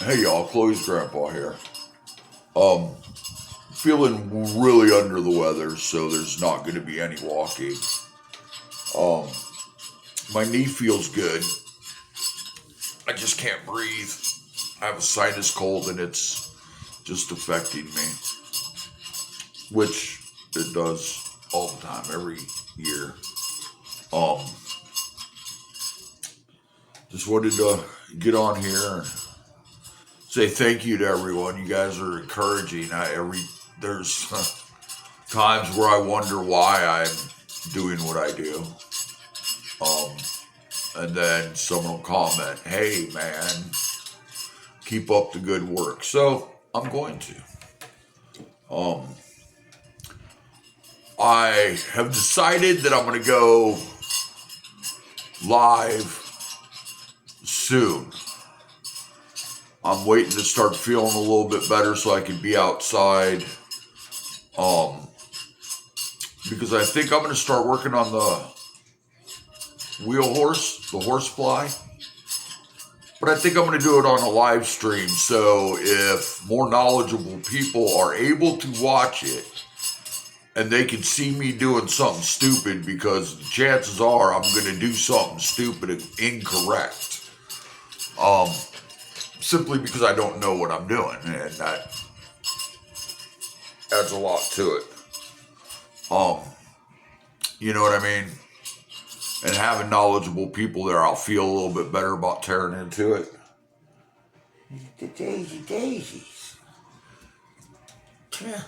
Hey y'all, Chloe's grandpa here. Um, Feeling really under the weather, so there's not going to be any walking. Um, my knee feels good. I just can't breathe. I have a sinus cold and it's just affecting me, which it does all the time, every year. Um, just wanted to get on here and say thank you to everyone. You guys are encouraging. There's times where I wonder why I'm doing what I do. Um, and then someone will comment, "Hey, man, keep up the good work." So I'm going to. Um, I have decided that I'm going to go live soon. I'm waiting to start feeling a little bit better so I can be outside. Um, because I think I'm going to start working on the horsefly. But I think I'm going to do it on a live stream. So if more knowledgeable people are able to watch it and they can see me doing something stupid, because the chances are I'm going to do something stupid and incorrect. Um, Simply because I don't know what I'm doing. And that adds a lot to it. Um, you know what I mean? And having knowledgeable people there, I'll feel a little bit better about tearing into it. The daisies. Come here.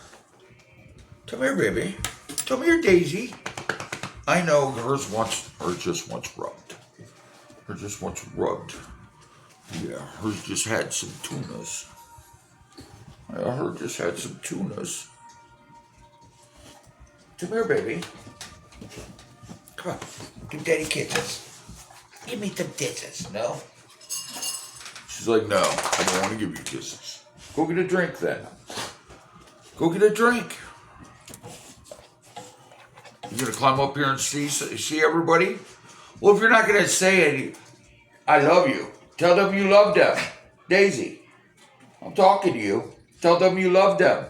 Come here, baby. Come here, Daisy. I know hers just wants rubbed. Hers just wants rubbed. Yeah, hers just had some tunas. Yeah, hers just had some tunas. Come here, baby. Come on. Give daddy kisses. Give me some kisses. No? She's like, no, I don't want to give you kisses. Go get a drink then. Go get a drink. You gonna climb up here and see everybody? Well, if you're not gonna say any, I love you. Tell them you love them. Daisy, I'm talking to you. Tell them you love them.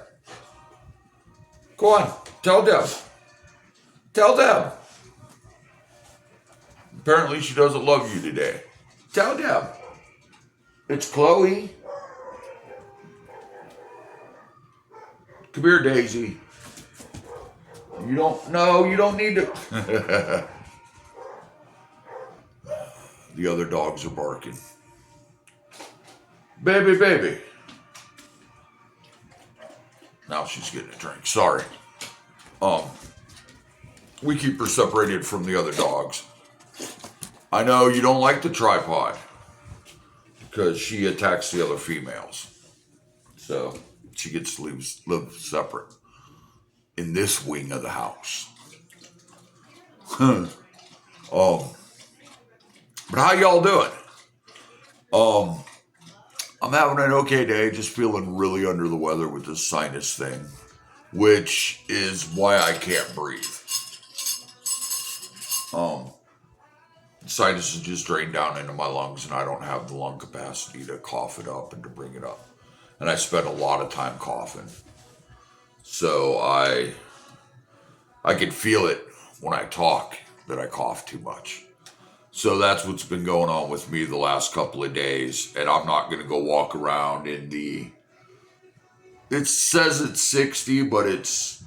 Go on, tell them. Tell them. Apparently she doesn't love you today. Tell them. It's Chloe. Come here, Daisy. You don't need to. The other dogs are barking. Baby, baby. Now she's getting a drink. Sorry. We keep her separated from the other dogs. I know you don't like the tripod because she attacks the other females. So she gets to live separate in this wing of the house. um, but how y'all doing? I'm having an okay day, just feeling really under the weather with this sinus thing, which is why I can't breathe. Sinuses just drain down into my lungs, and I don't have the lung capacity to cough it up and to bring it up. And I spend a lot of time coughing. So I can feel it when I talk that I cough too much. So that's what's been going on with me the last couple of days. And I'm not going to go walk around it says it's 60, but it's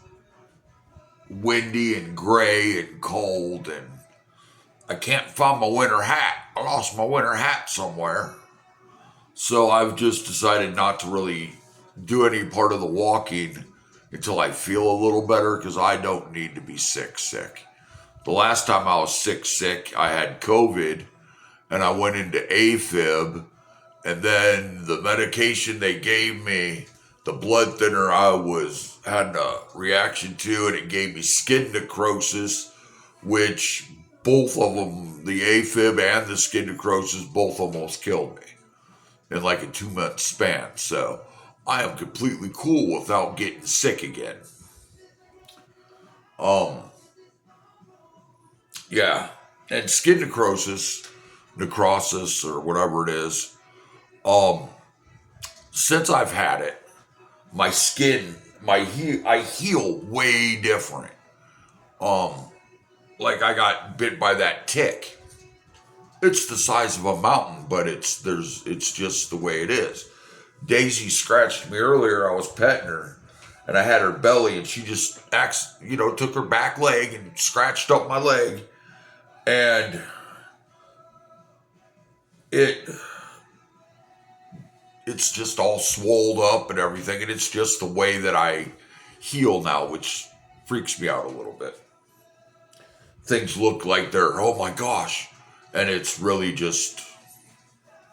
windy and gray and cold, and I can't find my winter hat. I lost my winter hat somewhere. So I've just decided not to really do any part of the walking until I feel a little better, because I don't need to be sick. The last time I was sick, I had COVID and I went into AFib, and then the medication they gave me, the blood thinner had a reaction to, and it gave me skin necrosis, which both of them, the AFib and the skin necrosis, both almost killed me in like a 2-month span. So I am completely cool without getting sick again. Yeah. And skin necrosis or whatever it is, since I've had it, my skin, I heal way different. Like I got bit by that tick. It's the size of a mountain, but it's just the way it is. Daisy scratched me earlier. I was petting her, and I had her belly, and she just took her back leg and scratched up my leg, and it's just all swolled up and everything, and it's just the way that I heal now, which freaks me out a little bit. Things look like they're, oh my gosh, and it's really just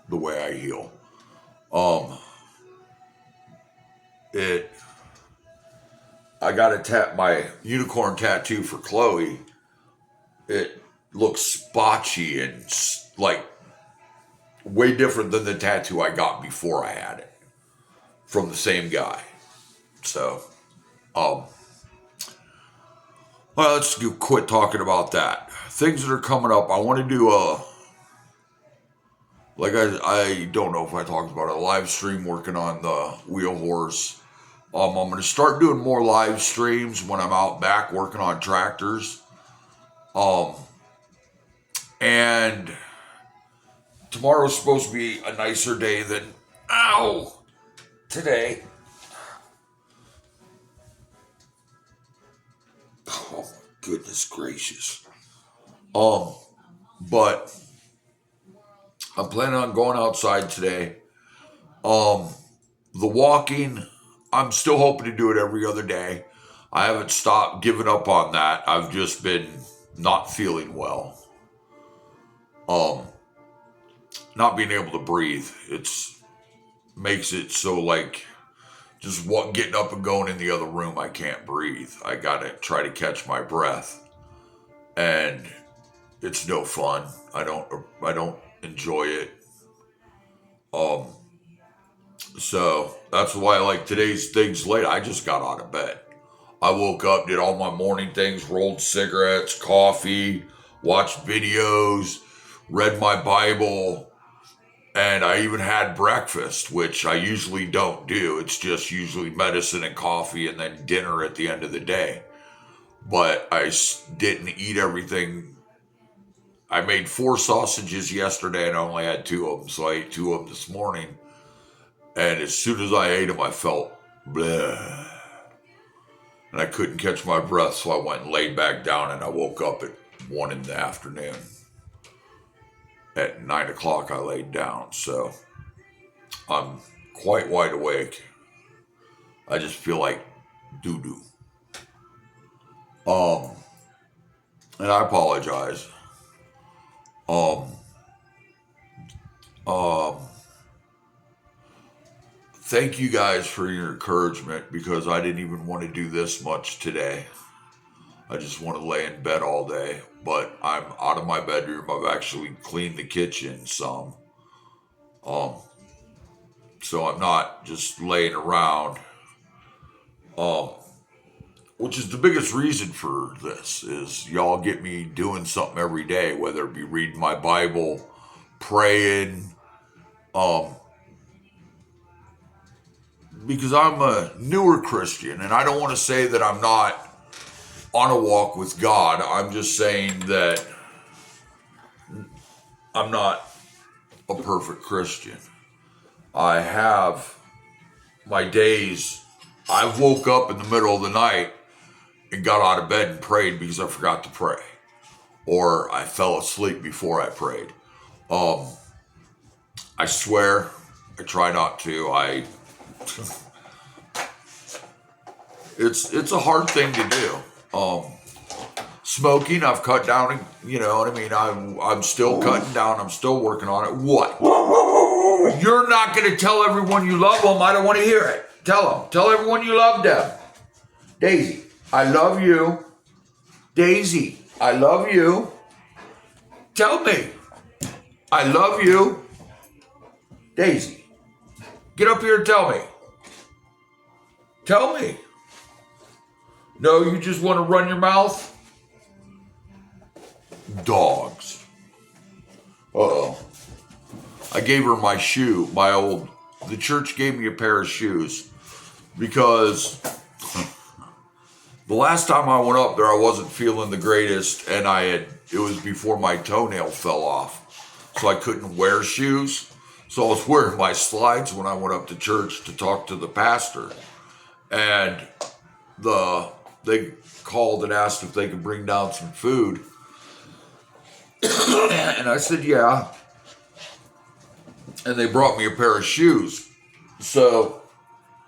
the way I heal. I got my unicorn tattoo for Chloe. It looks spotchy and like way different than the tattoo I got before I had it from the same guy. So, well, let's quit talking about that. Things that are coming up. I want to do I don't know if I talked about it, a live stream working on the wheel horse. I'm going to start doing more live streams when I'm out back working on tractors. And tomorrow's supposed to be a nicer day than today. Oh my goodness gracious. But I'm planning on going outside today. The walking, I'm still hoping to do it every other day. I haven't stopped giving up on that. I've just been not feeling well. Not being able to breathe. Makes it so like just getting up and going in the other room, I can't breathe. I gotta try to catch my breath. And it's no fun. I don't enjoy it. So that's why like today's things late. I just got out of bed. I woke up, did all my morning things, rolled cigarettes, coffee, watched videos, read my Bible, and I even had breakfast, which I usually don't do. It's just usually medicine and coffee and then dinner at the end of the day. But I didn't eat everything. I made 4 sausages yesterday and I only had 2 of them, so I ate 2 of them this morning. And as soon as I ate them, I felt bleh. And I couldn't catch my breath, so I went and laid back down, and I woke up at 1 in the afternoon. At 9 o'clock, I laid down, so I'm quite wide awake. I just feel like doo-doo. And I apologize. Thank you guys for your encouragement, because I didn't even want to do this much today. I just want to lay in bed all day, but I'm out of my bedroom. I've actually cleaned the kitchen some. So I'm not just laying around. Which is the biggest reason for this, is y'all get me doing something every day, whether it be reading my Bible, praying, because I'm a newer Christian, and I don't want to say that I'm not on a walk with God. I'm just saying that I'm not a perfect Christian. I have my days. I woke up in the middle of the night and got out of bed and prayed because I forgot to pray, or I fell asleep before I prayed. I swear, I try not to. It's a hard thing to do. Smoking, I've cut down, you know what I mean? I'm still cutting down. I'm still working on it. What? You're not going to tell everyone you love them. I don't want to hear it. Tell them. Tell everyone you love them. Daisy, I love you. Daisy, I love you. Tell me. I love you. Daisy, get up here and tell me. Tell me. No, you just want to run your mouth? Dogs. Uh-oh. I gave her my shoe, my old the church gave me a pair of shoes because the last time I went up there, I wasn't feeling the greatest, and it was before my toenail fell off, so I couldn't wear shoes. So I was wearing my slides when I went up to church to talk to the pastor, and they called and asked if they could bring down some food, and I said yeah, and they brought me a pair of shoes. So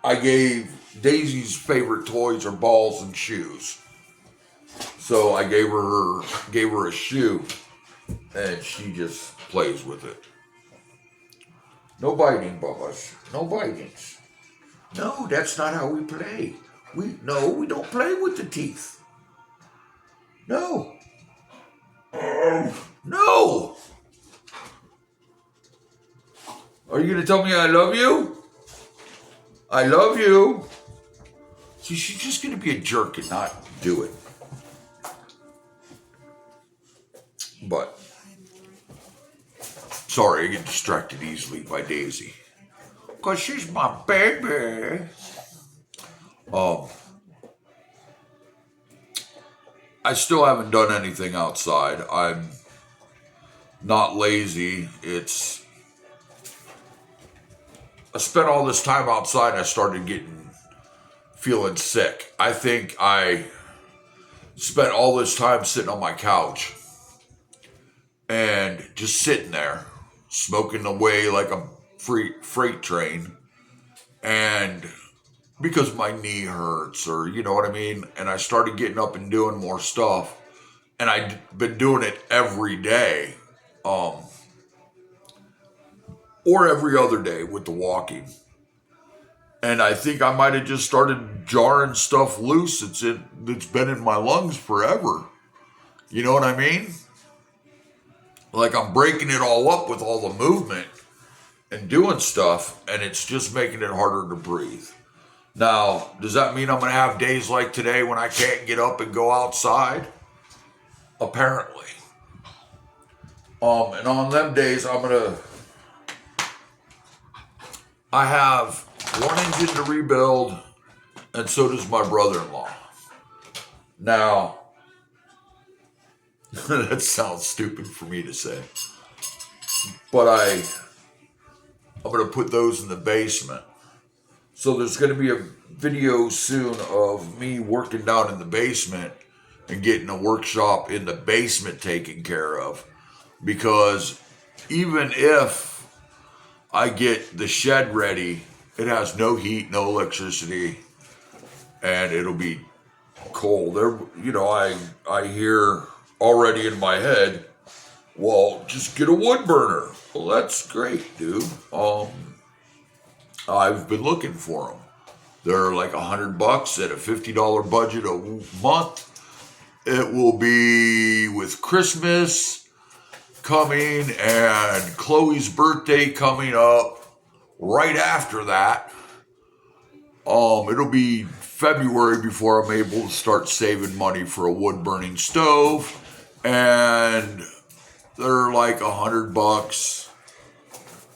I gave Daisy's favorite toys are balls and shoes. So I gave her a shoe, and she just plays with it. No biting, Bubba's. No biting. No, that's not how we play. We don't play with the teeth. No. No. Are you gonna tell me I love you? I love you. See, she's just gonna be a jerk and not do it. But sorry, I get distracted easily by Daisy. Cause she's my baby. I still haven't done anything outside. I'm not lazy. I spent all this time outside and I started feeling sick. I think I spent all this time sitting on my couch and just sitting there, smoking away like a freight train. And because my knee hurts, or you know what I mean? And I started getting up and doing more stuff. And I'd been doing it every day, or every other day with the walking. And I think I might have just started jarring stuff loose that's been in my lungs forever. You know what I mean? Like I'm breaking it all up with all the movement and doing stuff, and it's just making it harder to breathe. Now, does that mean I'm going to have days like today when I can't get up and go outside? Apparently. And on them days, I have one engine to rebuild, and so does my brother-in-law. Now, that sounds stupid for me to say, but I'm going to put those in the basement. So there's going to be a video soon of me working down in the basement and getting a workshop in the basement taken care of. Because even if I get the shed ready, it has no heat, no electricity, and it'll be cold. I hear already in my head, well, just get a wood burner. Well, that's great, dude. I've been looking for them. They're like $100 at a $50 budget a month. It will be with Christmas coming and Chloe's birthday coming up right after that. It'll be February before I'm able to start saving money for a wood burning stove, and they're like $100.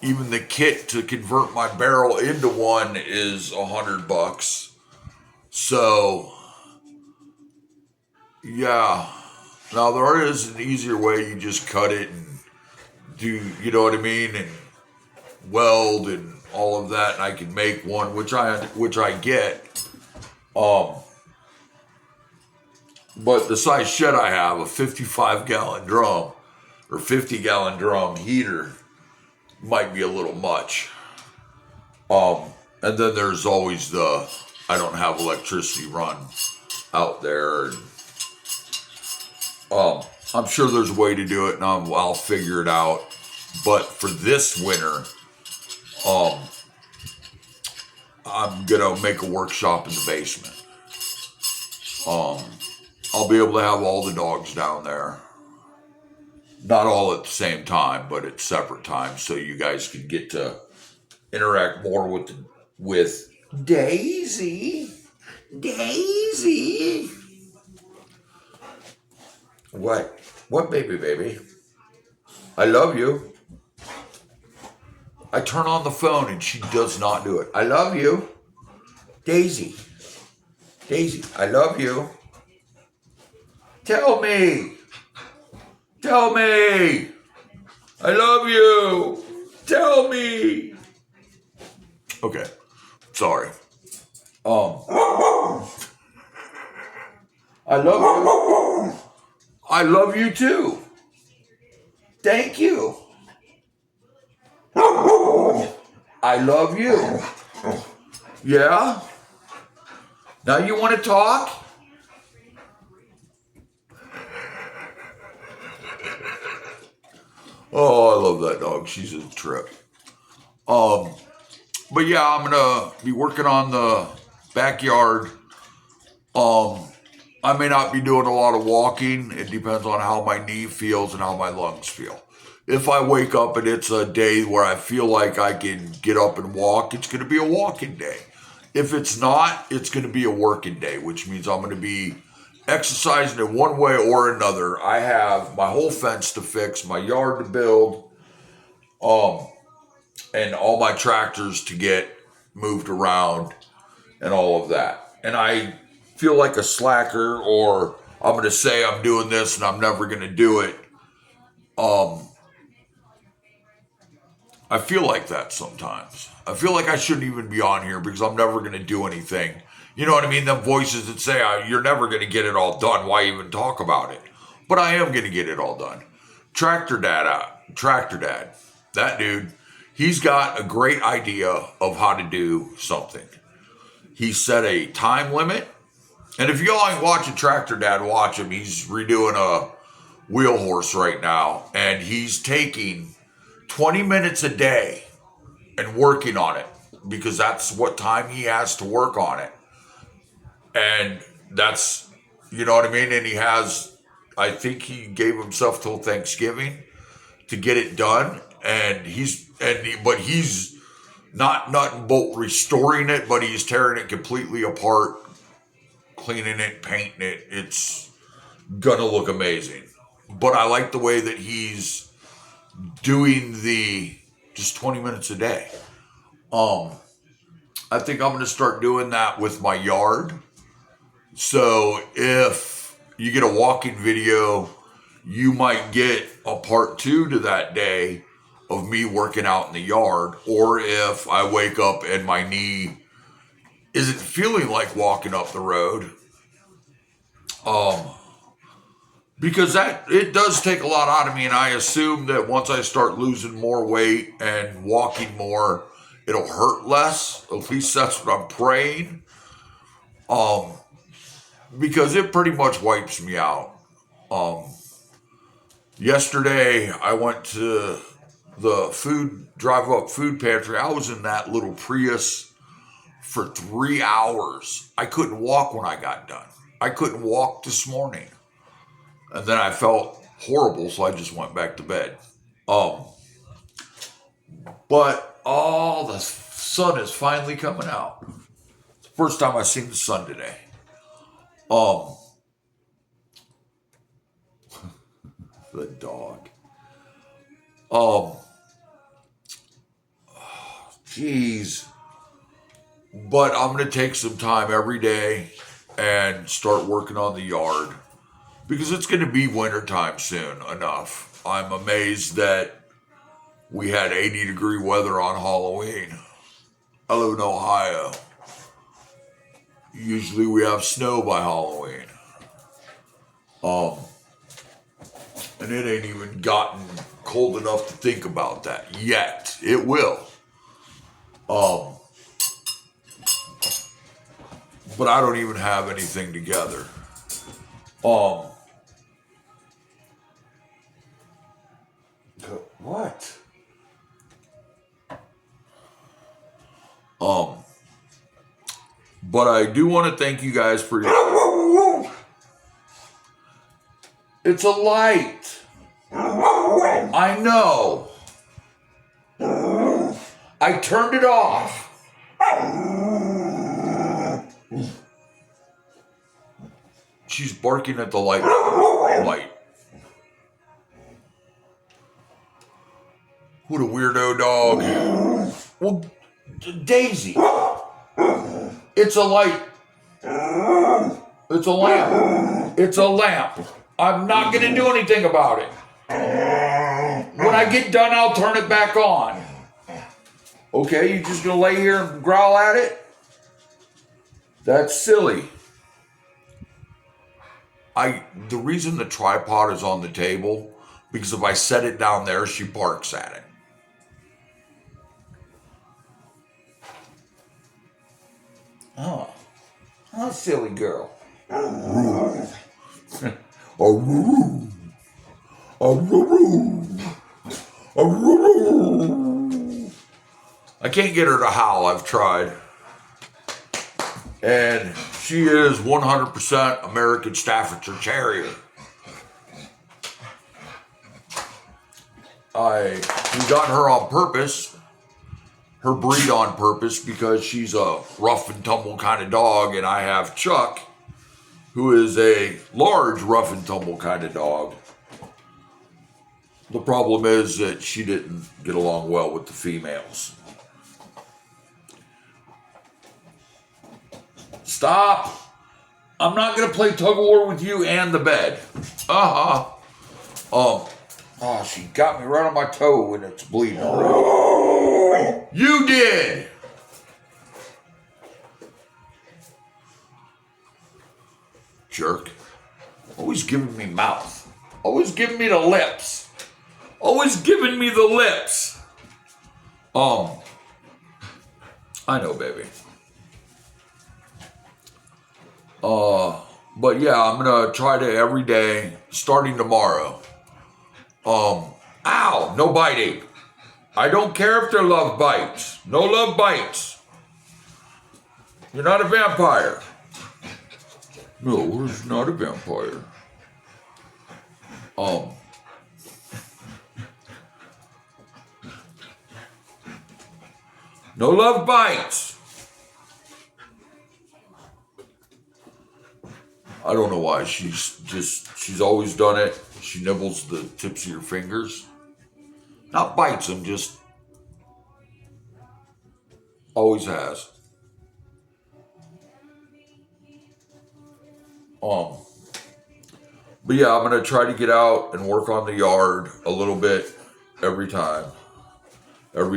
Even the kit to convert my barrel into one is $100. So, yeah. Now there is an easier way. You just cut it and do, you know what I mean, and weld and all of that. And I can make one, which I get. But the size shed I have, a 55-gallon drum or 50-gallon drum heater, might be a little much. And then there's always I don't have electricity run out there. And, I'm sure there's a way to do it, and I'll figure it out. But for this winter, I'm gonna make a workshop in the basement. I'll be able to have all the dogs down there. Not all at the same time, but at separate times, so you guys can get to interact more with Daisy. Daisy. What? What, baby? I love you. I turn on the phone and she does not do it. I love you. Daisy. Daisy, I love you. Tell me. Tell me. I love you. Tell me. Okay. Sorry. I love you. I love you too. Thank you. I love you. Yeah? Now you want to talk? Oh, I love that dog. She's a trip. But yeah, I'm gonna be working on the backyard. I may not be doing a lot of walking. It depends on how my knee feels and how my lungs feel. If I wake up and it's a day where I feel like I can get up and walk, it's going to be a walking day. If it's not, it's going to be a working day, which means I'm going to be exercising in one way or another. I have my whole fence to fix, my yard to build, and all my tractors to get moved around and all of that. And I feel like a slacker, or I'm going to say I'm doing this and I'm never going to do it. I feel like that sometimes. I feel like I shouldn't even be on here because I'm never going to do anything. You know what I mean? Them voices that say, you're never going to get it all done. Why even talk about it? But I am going to get it all done. Tractor Dad, that dude, he's got a great idea of how to do something. He set a time limit. And if y'all ain't watching Tractor Dad, watch him. He's redoing a wheel horse right now. And he's taking 20 minutes a day and working on it because that's what time he has to work on it. And that's, you know what I mean? And he has, I think he gave himself till Thanksgiving to get it done. And but he's not nut and bolt restoring it, but he's tearing it completely apart, cleaning it, painting it. It's gonna look amazing. But I like the way that he's doing the just 20 minutes a day. I think I'm going to start doing that with my yard. So if you get a walking video, you might get a part 2 to that day of me working out in the yard. Or if I wake up and my knee isn't feeling like walking up the road, because it does take a lot out of me, and I assume that once I start losing more weight and walking more, it'll hurt less. At least that's what I'm praying. Because it pretty much wipes me out. Yesterday I went to the drive-up food pantry. I was in that little Prius for 3 hours. I couldn't walk when I got done. I couldn't walk this morning. And then I felt horrible, so I just went back to bed. But the sun is finally coming out. It's the first time I've seen the sun today. The dog. Jeez. But I'm going to take some time every day and start working on the yard. Because it's going to be wintertime soon enough. I'm amazed that we had 80-degree weather on Halloween. I live in Ohio. Usually we have snow by Halloween. And it ain't even gotten cold enough to think about that yet. It will. But I don't even have anything together. What? But I do want to thank you guys for It's a light. I know. I turned it off. She's barking at the light. What a weirdo dog. Well, Daisy. It's a light. It's a lamp. It's a lamp. I'm not going to do anything about it. When I get done, I'll turn it back on. Okay, you just going to lay here and growl at it? That's silly. The reason the tripod is on the table, because if I set it down there, she barks at it. Oh, silly girl. I can't get her to howl. I've tried. And she is 100% American Staffordshire Terrier. We got her on purpose, her breed on purpose, because she's a rough and tumble kind of dog, and I have Chuck, who is a large rough and tumble kind of dog. The problem is that she didn't get along well with the females. Stop! I'm not going to play tug of war with you and the bed. Oh, she got me right on my toe and it's bleeding already. You did! Jerk. Always giving me mouth. Always giving me the lips. Always giving me the lips. I know, baby. But yeah, I'm gonna try to every day, starting tomorrow. Ow, no biting. I don't care if they're love bites. No love bites. You're not a vampire. No, we're not a vampire. No love bites. I don't know why. She's always done it. She nibbles the tips of your fingers. Not bites them, just always has. But yeah, I'm gonna try to get out and work on the yard a little bit every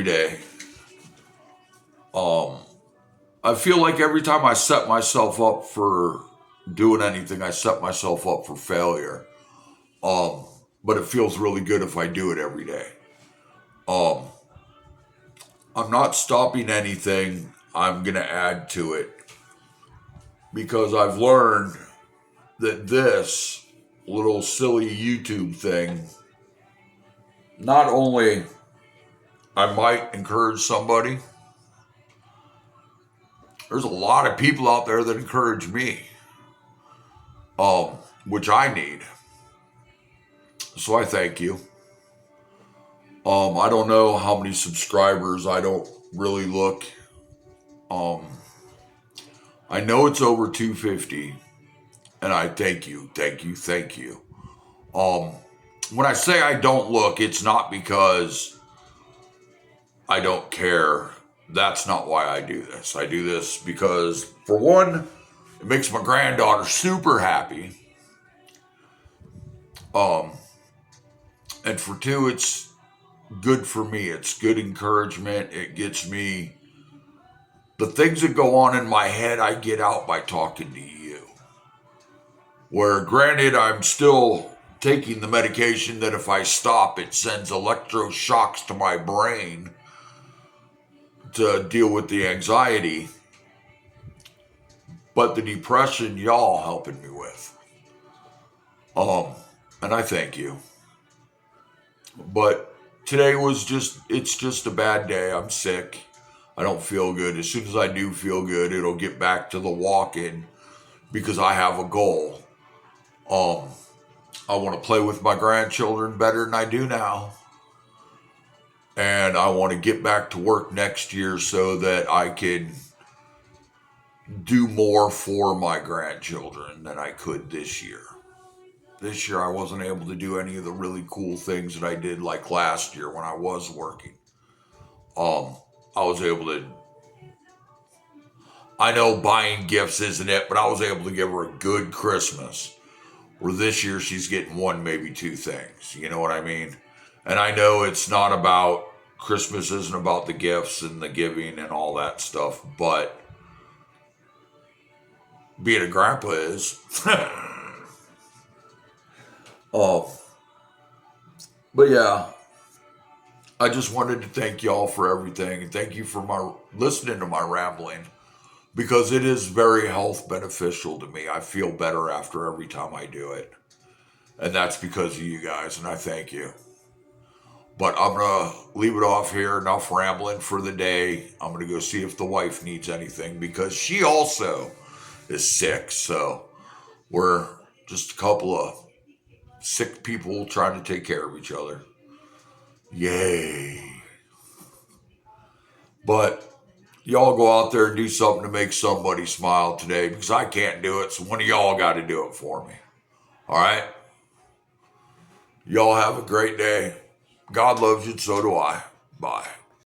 day. I feel like every time I set myself up for doing anything, I set myself up for failure. But it feels really good if I do it every day. I'm not stopping anything. I'm going to add to it because I've learned that this little silly YouTube thing, not only I might encourage somebody, there's a lot of people out there that encourage me, which I need. So I thank you. I don't know how many subscribers. I don't really look. I know it's over 250, and I thank you. When I say I don't look, it's not because I don't care. That's not why I do this. I do this because, for one, it makes my granddaughter super happy. And for two, it's good for me. It's good encouragement. It gets me the things that go on in my head, I get out by talking to you. Where granted, I'm still taking the medication that if I stop, it sends electroshocks to my brain to deal with the anxiety. But the depression, y'all helping me with. And I thank you. But today it's just a bad day. I'm sick. I don't feel good. As soon as I do feel good, it'll get back to the walk-in because I have a goal. I want to play with my grandchildren better than I do now. And I want to get back to work next year so that I can do more for my grandchildren than I could this year. this year I wasn't able to do any of the really cool things that I did like last year when I was working. Um, I was able to, I know buying gifts isn't it, but I was able to give her a good Christmas. Where this year she's getting one, maybe two things. You know what I mean? And I know it's not about, Christmas isn't about the gifts and the giving and all that stuff, but being a grandpa is. Oh, but yeah, I just wanted to thank y'all for everything and thank you for my listening to my rambling because it is very health beneficial to me. I feel better after every time I do it. And that's because of you guys, and I thank you. But I'm going to leave it off here. Enough rambling for the day. I'm going to go see if the wife needs anything because she also is sick. So we're just a couple of sick people trying to take care of each other. Yay. But y'all go out there and do something to make somebody smile today because I can't do it. So one of y'all got to do it for me. All right? Y'all have a great day. God loves you, and so do I. Bye.